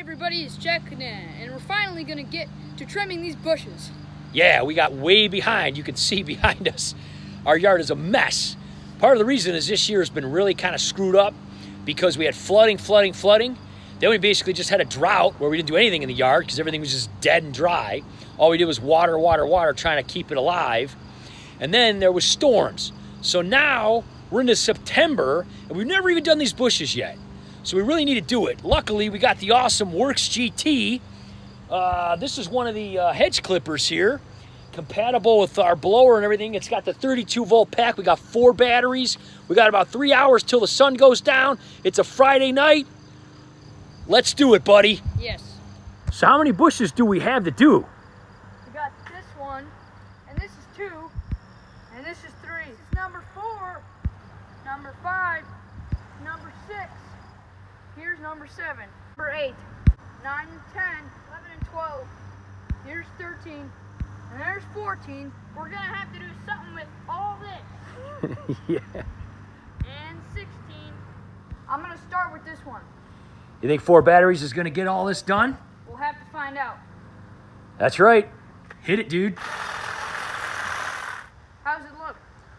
everybody, it's Jack and we're finally gonna get to trimming these bushes. Yeah, we got way behind. You can see behind us. Our yard is a mess. Part of the reason is this year has been really kind of screwed up because we had flooding. Then we basically just had a drought where we didn't do anything in the yard because everything was just dead and dry. All we did was water, trying to keep it alive. And then there was storms. So now we're into September and we've never even done these bushes yet. So we really need to do it. Luckily, we got the awesome WORX GT. This is one of the hedge clippers here, compatible with our blower and everything. It's got the 32-volt pack. We got 4 batteries. We got about 3 hours till the sun goes down. It's a Friday night. Let's do it, buddy. Yes. So how many bushes do we have to do? We got this one, and this is 2, and this is 3. This is number 4, number 5, number 6. Here's number 7, number 8, 9 and 10, 11 and 12. Here's 13, and there's 14. We're gonna have to do something with all this. Yeah. And 16. I'm gonna start with this one. You think 4 batteries is gonna get all this done? We'll have to find out. That's right. Hit it, dude. How's it look?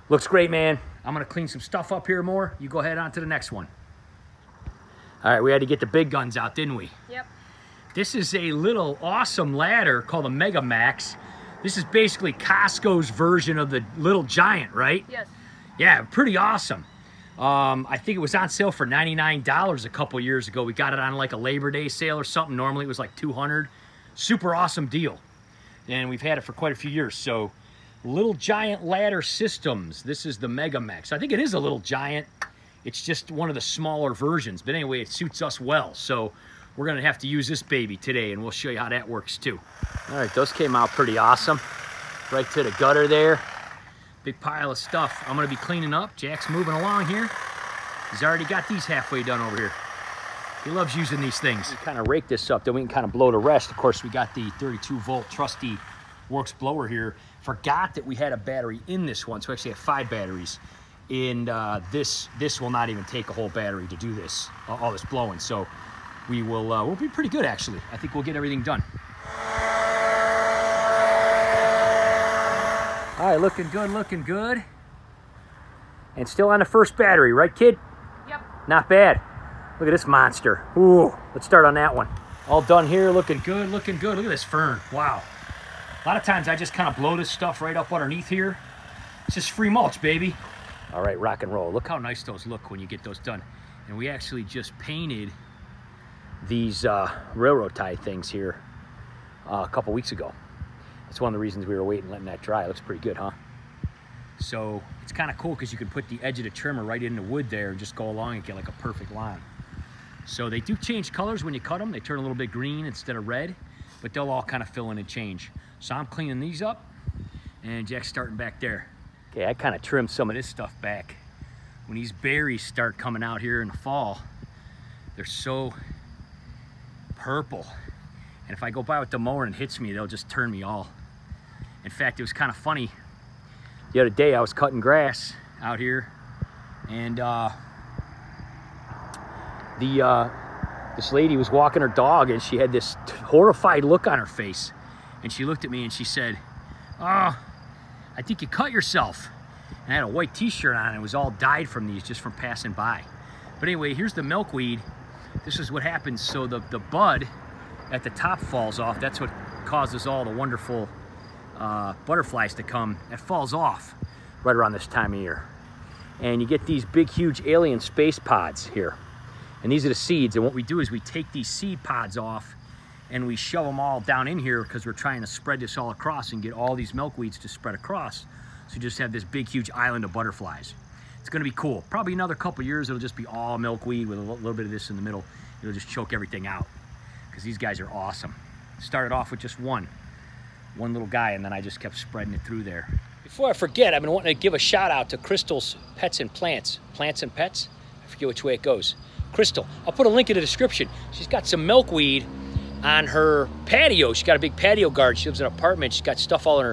Looks great, man. I'm gonna clean some stuff up here more. You go ahead on to the next one. All right, we had to get the big guns out, didn't we? Yep. This is a little awesome ladder called a Mega Max. This is basically Costco's version of the Little Giant, right? Yes. Yeah, pretty awesome. I think it was on sale for $99 a couple years ago. We got it on like a Labor Day sale or something. Normally it was like $200. Super awesome deal. And we've had it for quite a few years. So Little Giant Ladder Systems. This is the Mega Max. I think it is a Little Giant. It's just one of the smaller versions. But anyway, it suits us well. So we're gonna have to use this baby today and we'll show you how that works too. All right, those came out pretty awesome. Right to the gutter there. Big pile of stuff I'm gonna be cleaning up. Jack's moving along here. He's already got these halfway done over here. He loves using these things. We kind of rake this up, then we can kind of blow the rest. Of course, we got the 32-volt trusty WORX blower here. Forgot that we had a battery in this one, so we actually have 5 batteries. And this will not even take a whole battery to do this, all this blowing. So we'll be pretty good, actually. I think we'll get everything done. All right, looking good. And still on the first battery, right, kid? Yep. Not bad. Look at this monster. Ooh, let's start on that one. All done here, looking good. Look at this fern, wow. A lot of times I just kind of blow this stuff right up underneath here. It's just free mulch, baby. All right, rock and roll. Look how nice those look when you get those done. And we actually just painted these railroad tie things here a couple weeks ago. That's one of the reasons we were waiting, letting that dry. It looks pretty good, huh? So it's kind of cool because you can put the edge of the trimmer right in the wood there and just go along and get like a perfect line. So they do change colors when you cut them. They turn a little bit green instead of red, but they'll all kind of fill in and change. So I'm cleaning these up and Jack's starting back there. Okay, I kind of trimmed some of this stuff back. When these berries start coming out here in the fall, they're so purple. And if I go by with the mower and it hits me, they'll just turn me all. In fact, it was kind of funny. The other day I was cutting grass out here and this lady was walking her dog and she had this horrified look on her face. And she looked at me and she said, "Oh, I think you cut yourself." And I had a white t-shirt on and it was all dyed from these just from passing by. But anyway, here's the milkweed. This is what happens. So the bud at the top falls off. That's what causes all the wonderful butterflies to come. That falls off right around this time of year. And you get these big, huge alien space pods here. And these are the seeds. And what we do is we take these seed pods off and we shove them all down in here because we're trying to spread this all across and get all these milkweeds to spread across. So you just have this big, huge island of butterflies. It's gonna be cool. Probably another couple years, it'll just be all milkweed with a little bit of this in the middle. It'll just choke everything out because these guys are awesome. Started off with just one little guy, and then I just kept spreading it through there. Before I forget, I've been wanting to give a shout out to Crystal's Pets and Plants. Plants and Pets? I forget which way it goes. Crystal, I'll put a link in the description. She's got some milkweed on her patio. She's got a big patio garden. She lives in an apartment. She's got stuff all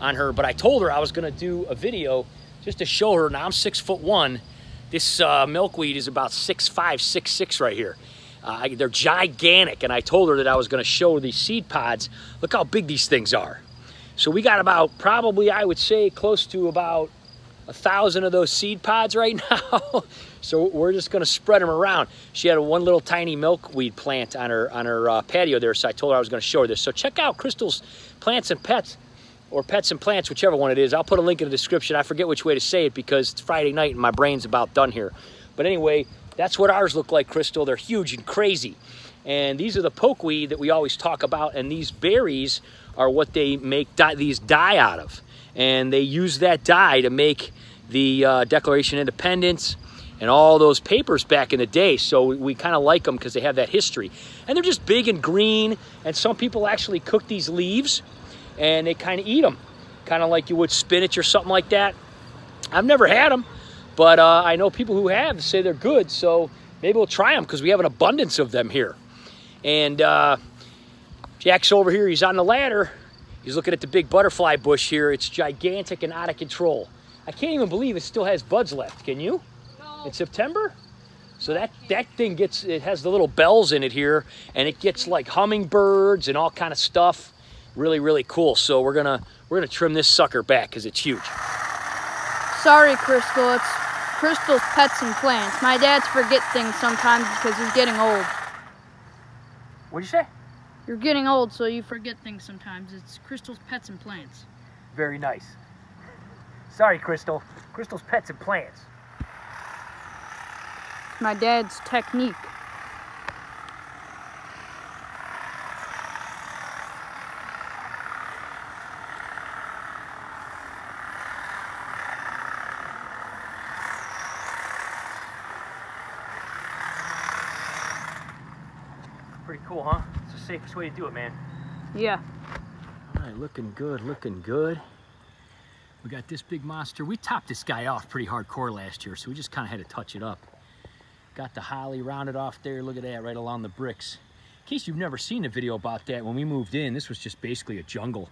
on her, but I told her I was gonna do a video just to show her. Now I'm 6'1". This milkweed is about 6'5", 6'6" right here. They're gigantic, and I told her that I was going to show these seed pods. Look how big these things are. So we got about, probably, I would say, close to about 1,000 of those seed pods right now. So we're just going to spread them around. She had one little tiny milkweed plant on her patio there, so I told her I was going to show her this. So check out Crystal's Plants and Pets, or Pets and Plants, whichever one it is. I'll put a link in the description. I forget which way to say it because it's Friday night and my brain's about done here. But anyway, that's what ours look like, Crystal. They're huge and crazy. And these are the pokeweed that we always talk about, and these berries are what they make these dye out of. And they use that dye to make the Declaration of Independence and all those papers back in the day. So we kind of like them because they have that history. And they're just big and green, and some people actually cook these leaves and they kind of eat them, kind of like you would spinach or something like that. I've never had them, but I know people who have say they're good, so maybe we'll try them because we have an abundance of them here. And Jack's over here, he's on the ladder. He's looking at the big butterfly bush here. It's gigantic and out of control. I can't even believe it still has buds left. Can you? No. In September? So that thing gets, it has the little bells in it here, and it gets like hummingbirds and all kind of stuff. Really, really cool. So we're gonna trim this sucker back because it's huge. Sorry, Crystal. It's Crystal's Pets and Plants. My dad's forget things sometimes because he's getting old. What'd you say? You're getting old, so you forget things sometimes. It's Crystal's Pets and Plants. Very nice. Sorry, Crystal. Crystal's Pets and Plants. My dad's technique. Pretty cool, huh? It's the safest way to do it, man. Yeah. All right, looking good, looking good. We got this big monster. We topped this guy off pretty hardcore last year, so we just kind of had to touch it up. Got the holly rounded off there. Look at that, right along the bricks. In case you've never seen a video about that, when we moved in, this was just basically a jungle.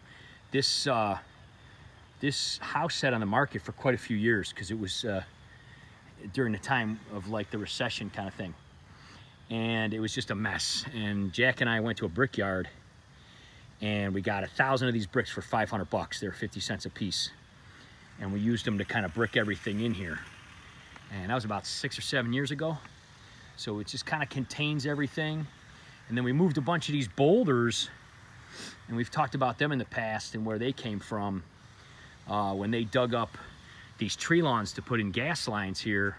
This house sat on the market for quite a few years because it was during the time of like the recession kind of thing. And it was just a mess. And Jack and I went to a brickyard and we got 1,000 of these bricks for 500 bucks. They're 50 cents a piece. And we used them to kind of brick everything in here. And that was about 6 or 7 years ago. So it just kind of contains everything. And then we moved a bunch of these boulders, and we've talked about them in the past and where they came from. When they dug up these tree lawns to put in gas lines here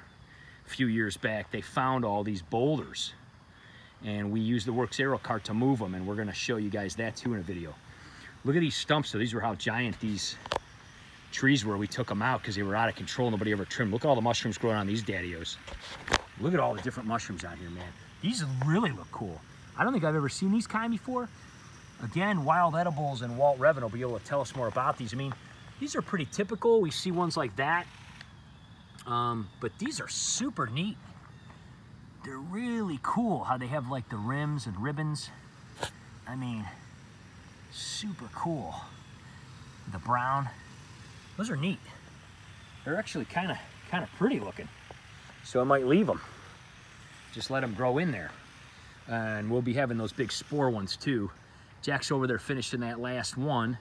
a few years back, they found all these boulders. And we used the WORX aero cart to move them, and we're gonna show you guys that too in a video. Look at these stumps. So these were how giant these trees were. We took them out because they were out of control. Nobody ever trimmed. Look at all the mushrooms growing on these daddios. Look at all the different mushrooms out here, man. These really look cool. I don't think I've ever seen these kind before. Again, Wild Edibles and Walt Revin will be able to tell us more about these. I mean, these are pretty typical. We see ones like that. But these are super neat. They're really cool how they have like the rims and ribbons. I mean, super cool. The brown. Those are neat. They're actually kind of pretty looking. So I might leave them. Just let them grow in there. And we'll be having those big spore ones too. Jack's over there finishing that last one.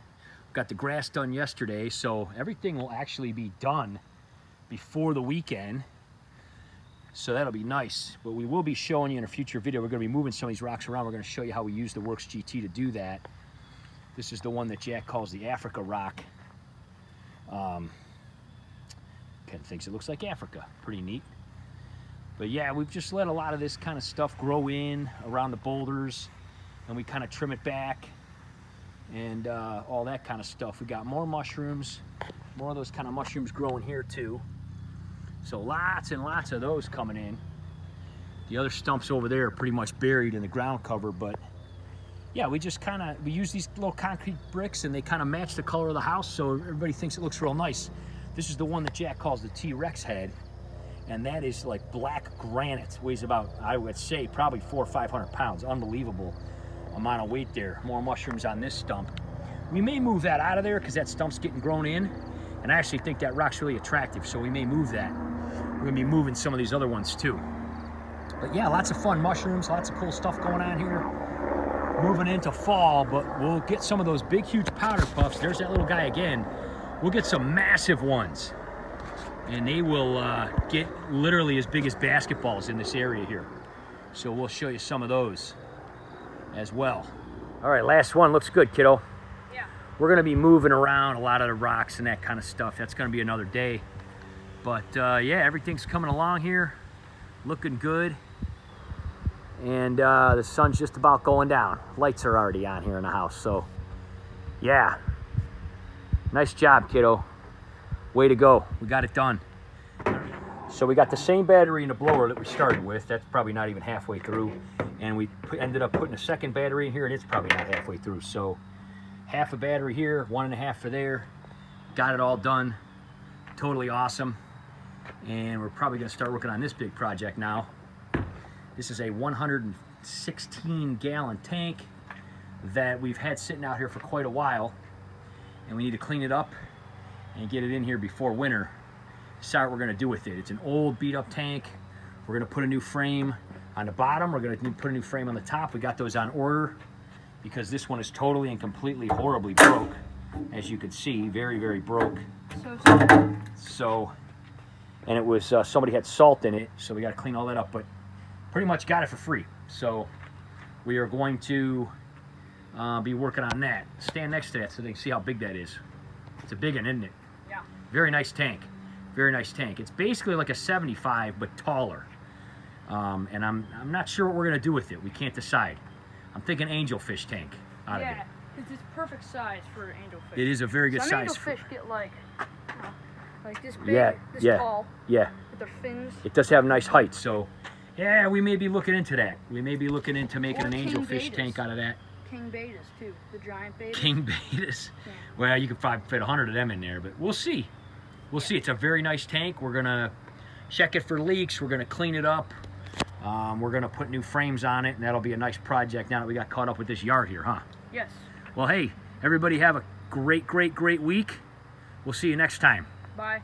Got the grass done yesterday, so everything will actually be done before the weekend. So that'll be nice. But we will be showing you in a future video. We're going to be moving some of these rocks around. We're going to show you how we use the WORX GT to do that. This is the one that Jack calls the Africa rock. Ken thinks it looks like Africa. Pretty neat. But yeah, we've just let a lot of this kind of stuff grow in around the boulders, and we kind of trim it back and all that kind of stuff. We got more mushrooms, more of those kind of mushrooms growing here too. So lots and lots of those coming in. The other stumps over there are pretty much buried in the ground cover, but yeah, we just we use these little concrete bricks and they kind of match the color of the house, so everybody thinks it looks real nice. This is the one that Jack calls the T-Rex head, and that is like black granite. Weighs about, I would say, probably 400 or 500 pounds. Unbelievable amount of weight there. More mushrooms on this stump. We may move that out of there because that stump's getting grown in, and I actually think that rock's really attractive, so we may move that. We're gonna be moving some of these other ones too. But yeah, lots of fun mushrooms, lots of cool stuff going on here. Moving into fall, but we'll get some of those big, huge powder puffs. There's that little guy again. We'll get some massive ones. And they will get literally as big as basketballs in this area here. So we'll show you some of those as well. All right, last one. Looks good, kiddo. Yeah. We're gonna be moving around a lot of the rocks and that kind of stuff. That's gonna be another day. But yeah, everything's coming along here. Looking good. And the sun's just about going down. Lights are already on here in the house, so yeah. Nice job, kiddo. Way to go. We got it done. So we got the same battery in the blower that we started with. That's probably not even halfway through. And we ended up putting a second battery in here, and it's probably not halfway through. So half a battery here, 1.5 for there. Got it all done. Totally awesome. And we're probably gonna start working on this big project now. This is a 116-gallon tank that we've had sitting out here for quite a while. And we need to clean it up and get it in here before winter. Decide what we're gonna do with it. It's an old beat up tank. We're gonna put a new frame on the bottom. We're gonna put a new frame on the top. We got those on order because this one is totally and completely horribly broke. As you can see, very, very broke. So, and it was, somebody had salt in it, so we gotta clean all that up, but pretty much got it for free. So we are going to be working on that. Stand next to that so they can see how big that is. It's a big one, isn't it? Yeah. Very nice tank. Very nice tank. It's basically like a 75, but taller. And I'm not sure what we're gonna do with it. We can't decide. I'm thinking angelfish tank out of it. Yeah, it's perfect size for angelfish. It is a very good Some size. angelfish get like this big, this yeah, tall. Yeah. With their fins. It does have nice height, so yeah, we may be looking into that. We may be looking into making an angelfish tank out of that. King betas too, the giant betas. King betas. Yeah. Well, you could probably fit 100 of them in there, but we'll see. We'll see. It's a very nice tank. We're gonna check it for leaks. We're gonna clean it up. We're gonna put new frames on it, and that'll be a nice project now that we got caught up with this yard here, huh? Yes. Well, hey, everybody have a great, great, great week. We'll see you next time. Bye.